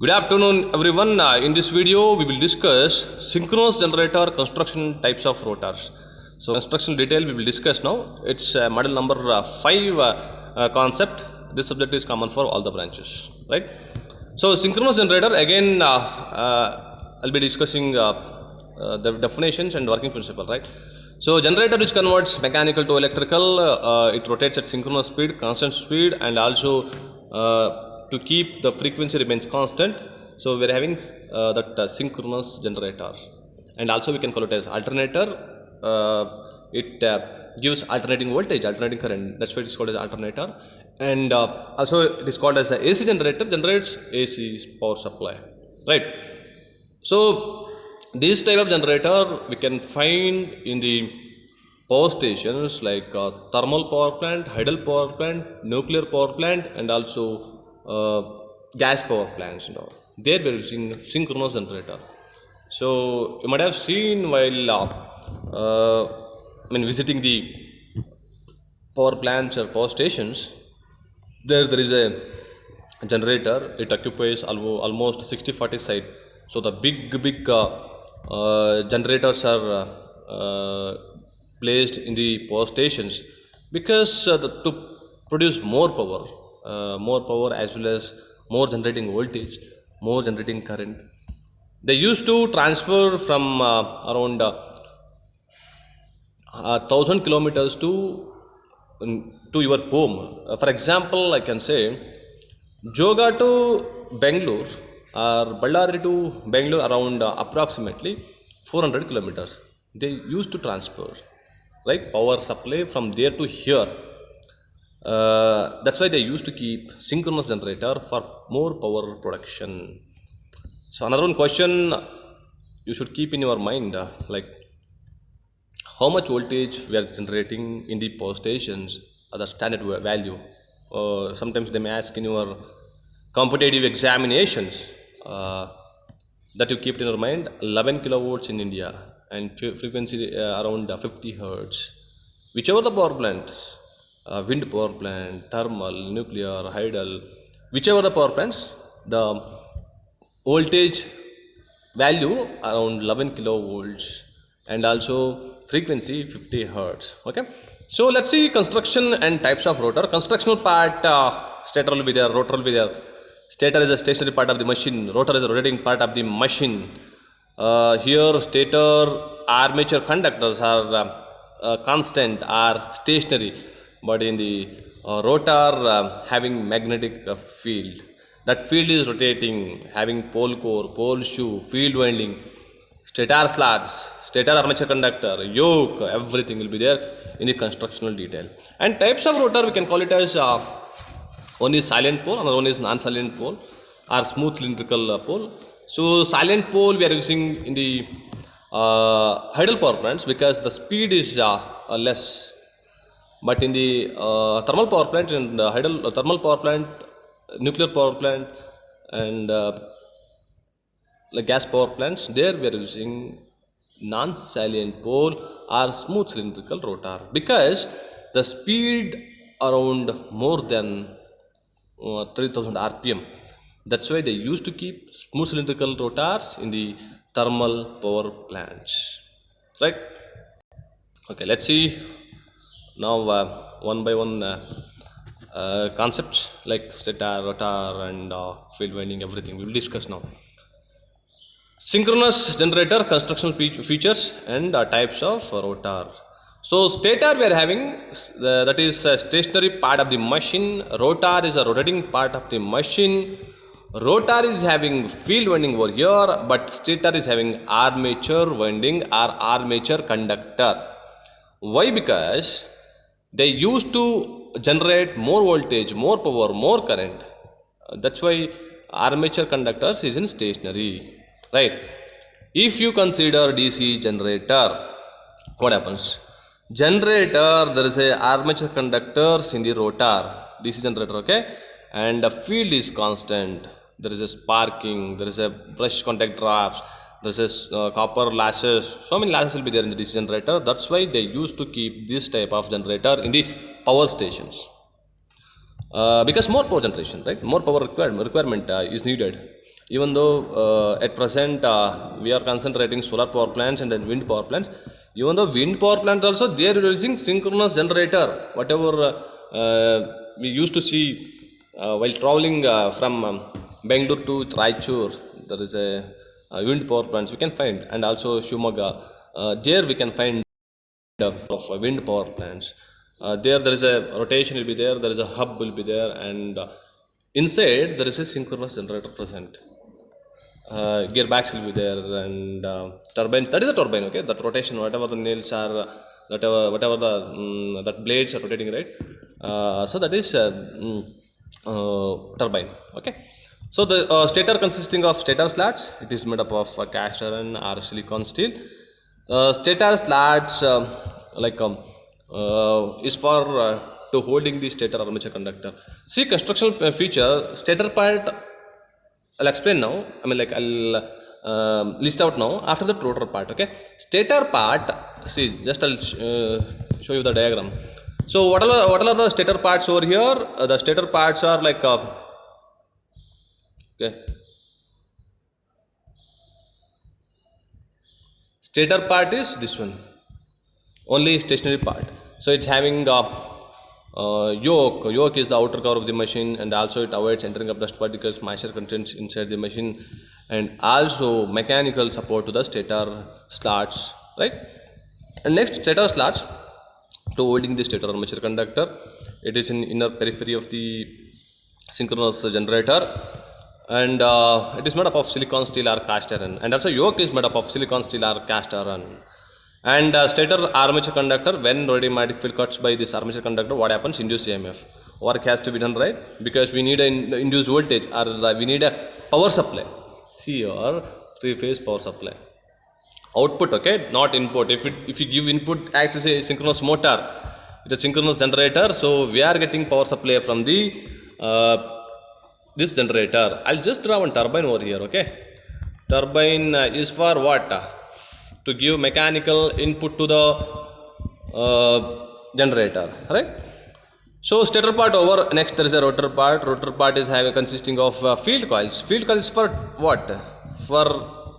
Good afternoon, everyone. In this video, we will discuss synchronous generator construction types of rotors. So, construction detail we will discuss now. It's model number 5 concept. This subject is common for all the branches, right? So, synchronous generator again. I'll be discussing the definitions and working principle, right? So, generator which converts mechanical to electrical, it rotates at synchronous speed, constant speed, and also to keep the frequency remains constant. So we are having that synchronous generator, and also we can call it as alternator. It gives alternating voltage, alternating current. That's why it is called as alternator. And also it is called as a AC generator. Generates AC power supply, right? So this type of generator we can find in the power stations like thermal power plant, hydel power plant, nuclear power plant, and also gas power plants and all. There we are using synchronous generator. So you might have seen while when visiting the power plants or power stations, there is a generator. It occupies almost 60-40 site. So the big generators are placed in the power stations because to produce more power as well as more generating voltage, more generating current. They used to transfer from around 1,000 kilometers to your home. For example, I can say Joga to Bangalore or Ballari to Bangalore around approximately 400 kilometers. They used to transfer, right, power supply from there to here. That's why they used to keep synchronous generator for more power production. So another one question you should keep in your mind, like how much voltage we are generating in the power stations are the standard value. Sometimes they may ask in your competitive examinations that you keep in your mind 11 kilovolts in India and frequency around 50 hertz. Whichever the power plant, wind power plant, thermal, nuclear, hydel, whichever the power plants, the voltage value around 11 kilovolts and also frequency 50 hertz. Okay, so let's see construction and types of rotor. Constructional part, stator will be there, rotor will be there. Stator is a stationary part of the machine, rotor is a rotating part of the machine. Here stator armature conductors are constant, are stationary, but in the rotor having magnetic field. That field is rotating, having pole core, pole shoe, field winding, stator slots, stator armature conductor, yoke, everything will be there in the constructional detail. And types of rotor we can call it as one is silent pole, another one is non-silent pole or smooth cylindrical pole. So silent pole we are using in the hydel power plants because the speed is less. But in the thermal power plant and thermal power plant, nuclear power plant, and like gas power plants, there we are using non-salient pole or smooth cylindrical rotor because the speed around more than 3000 rpm. That's why they used to keep smooth cylindrical rotors in the thermal power plants, right? Okay, let's see now one by one concepts like stator, rotor, and field winding, everything we will discuss now. Synchronous generator constructional features and types of rotor. So stator we are having that is a stationary part of the machine. Rotor is a rotating part of the machine. Rotor is having field winding over here, but stator is having armature winding or armature conductor. Why? Because they used to generate more voltage, more power, more current. That's why armature conductors is in stationary, right? If you consider DC generator, what happens? Generator, there is a armature conductors in the rotor, DC generator, okay, and the field is constant. There is a sparking, there is a brush contact drops, there is a copper lashes. So many lashes will be there in the DC generator. That's why they used to keep this type of generator in the power stations. Because more power generation, right? More power requirement is needed. even though at present we are concentrating solar power plants and then wind power plants, even though wind power plants also they are using synchronous generator, whatever we used to see while traveling from Bangalore to Raichur, there is a wind power plants we can find, and also Shumaga, there we can find of wind power plants. There is a rotation will be there, there is a hub will be there, and inside there is a synchronous generator present. Gearbox will be there, and turbine, that is a turbine, okay, that rotation, whatever the nails are, whatever the that blades are rotating, right? So that is turbine, okay. So the stator consisting of stator slats, it is made up of cast iron or silicon steel. Stator slats is for to holding the stator armature conductor. See, constructional feature, stator part I'll explain now. I mean, like I'll list out now. After the rotor part, okay. Stator part. See, just I'll show you the diagram. So what are the stator parts over here? The stator parts are like okay. Stator part is this one, only stationary part. So it's having yoke. Yoke is the outer cover of the machine, and also it avoids entering of dust particles, moisture contents inside the machine, and also mechanical support to the stator slats, right? And next, stator slats to holding the stator armature conductor. It is in inner periphery of the synchronous generator, and it is made up of silicon steel or cast iron, and also yoke is made up of silicon steel or cast iron. And stator armature conductor, when magnetic field cuts by this armature conductor, what happens? Induced EMF work has to be done, right? Because we need an induced voltage, or we need a power supply. See your three-phase power supply. Output, okay, not input. If you give input, act as a synchronous motor, it's a synchronous generator. So we are getting power supply from the this generator. I'll just draw one turbine over here, okay. Turbine is for what? To give mechanical input to the generator, right? So stator part over. Next there is a rotor part. Rotor part is consisting of field coils. Field coils for what? For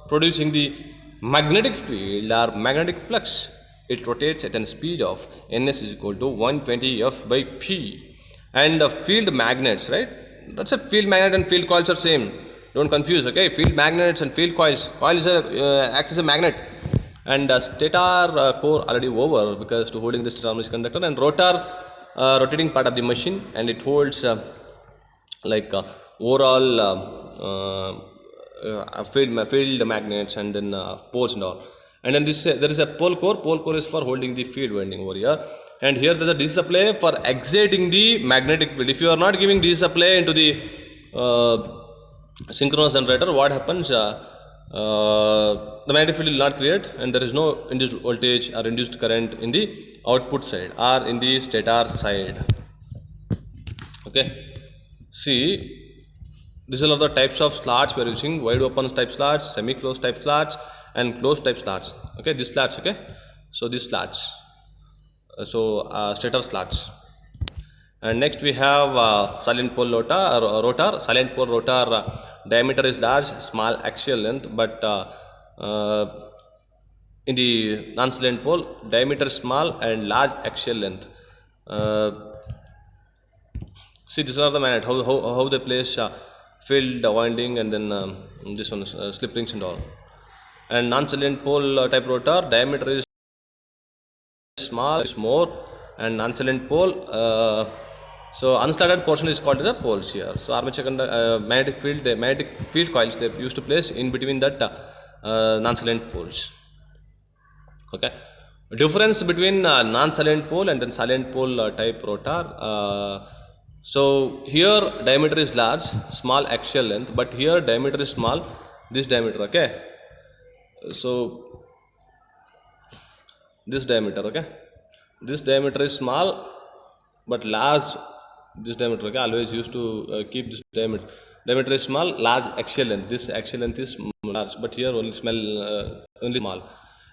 producing the magnetic field or magnetic flux. It rotates at a speed of ns is equal to 120 f by p. And field magnets, right? That's a field magnet and field coils are same. Don't confuse, okay? Field magnets and field coils. Coil is acts as a magnet, and stator core already over because to holding the stator armature conductor, and rotor rotating part of the machine, and it holds overall field magnets, and then poles and all. And then this there is a pole core. Pole core is for holding the field winding over here. And here there is a DC supply for exciting the magnetic field. If you are not giving DC supply into the synchronous generator, what happens? The magnetic field will not create, and there is no induced voltage or induced current in the output side or in the stator side. Okay. See, these are the types of slots we are using: wide open type slots, semi-closed type slots, and closed type slots. Okay, these slots. Okay, so these slots. Stator slots. And next we have silent pole rotor. Silent pole rotor diameter is large, small axial length, but in the non-silent pole, diameter is small and large axial length. See, these are the magnet, how they place field winding, and then this one slip rings and all. And non-silent pole type rotor, diameter is small, is more, and non-silent pole. So unstarted portion is called as a poles here. So armature magnetic field coils they used to place in between that non-silent poles. Okay, difference between non-silent pole and then silent pole type rotor. So here diameter is large, small axial length, but here diameter is small, this diameter. Okay, so this diameter, okay, this diameter is small but large, this diameter. Okay, always used to keep this diameter is small, large axial length. This axial length is large, but here only small.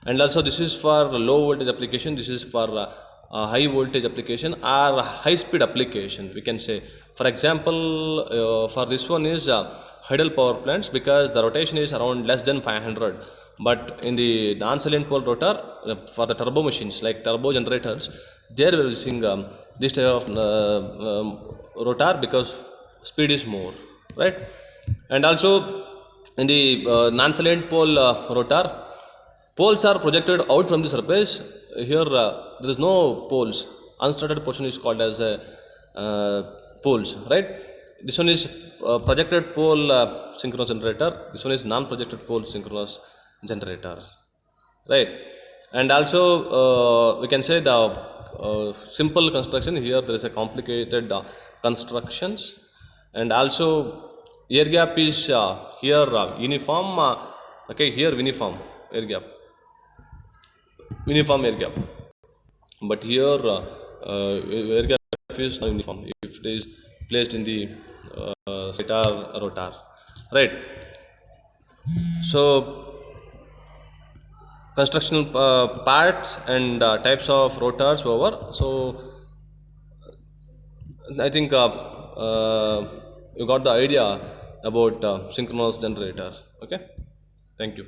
And also this is for low voltage application, this is for high voltage application or high speed application, we can say. For example, for this one is idle power plants because the rotation is around less than 500. But in the non-salient pole rotor, for the turbo machines like turbo generators, they are using this type of rotor because speed is more, right? And also in the non-salient pole rotor, poles are projected out from the surface. Here there is no poles. Unstarted portion is called as poles, right? This one is projected pole synchronous generator. This one is non-projected pole synchronous generator, right? And also we can say the simple construction. Here there is a complicated constructions, and also air gap is here uniform. Okay, here uniform air gap, but here air gap is not uniform if it is placed in the stator rotor, right? So constructional parts and types of rotors over. So I think you got the idea about synchronous generator. Okay, thank you.